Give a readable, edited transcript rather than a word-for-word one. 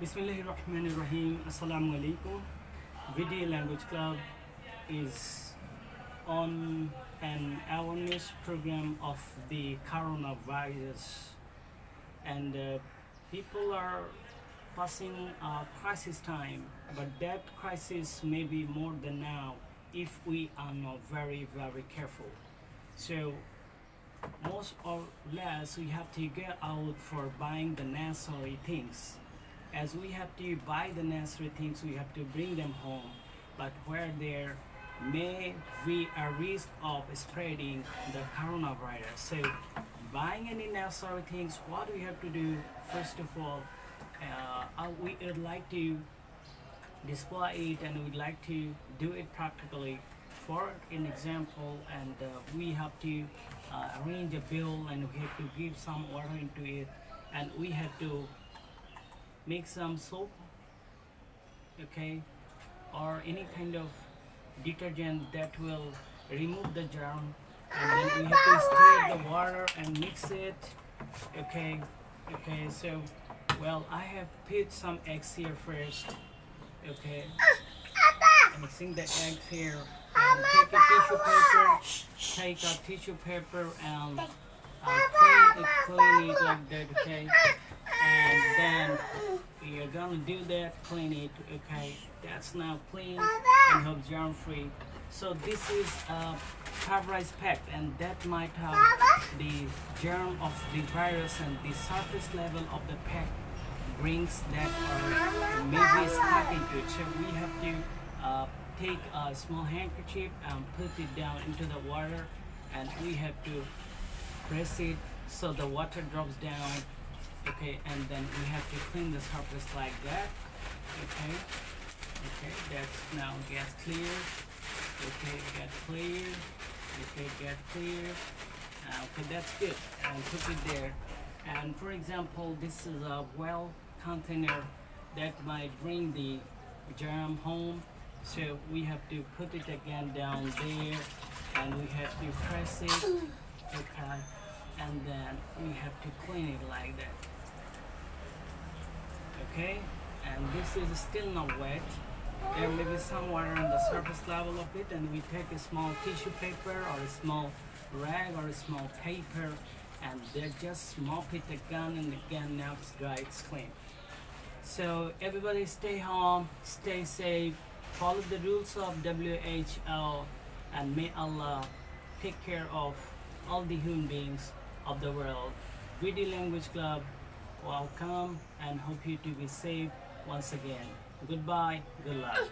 Bismillahirrahmanirrahim. Assalamu alaikum. Video Language Club is on an awareness program of the coronavirus, and people are passing a crisis time, but that crisis may be more than now if we are not very careful. So most or less we have to get out for buying the necessary things. As we have to buy the necessary things, we have to bring them home, but where there may be a risk of spreading the coronavirus. So buying any necessary things, what we have to do, first of all, we would like to display it and we'd like to do it practically. For an example, and we have to arrange a bill, and we have to give some water into it, and we have to make some soap, okay, or any kind of detergent that will remove the germ, and then we have to stir the water and mix it, okay. So well, I have put some eggs here first, okay, mixing the eggs here, and take a tissue paper and clean it like that, okay, and then we are gonna do that, clean it, okay. That's now clean and hope germ free. So this is a pulverized pack, and that might have the germ of the virus, and the surface level of the pack brings that or maybe stuck into it. So we have to take a small handkerchief and put it down into the water, and we have to press it so the water drops down, okay, and then we have to clean the surface like that, okay. That's now get clear, okay, get clear, okay, get clear, okay, that's good, and put it there. And for example, this is a well container that might bring the germ home, so we have to put it again down there, and we have to press it, okay, and then we have to clean it like that, okay. And this is still not wet, there may be some water on the surface level of it, and we take a small tissue paper or a small rag or a small paper, and then just mop it again and again. Now it's dry, it's clean. So everybody stay home, stay safe, follow the rules of WHO, and may Allah take care of all the human beings of the world. Video Language Club, welcome, and hope you to be safe once again. Goodbye, good luck.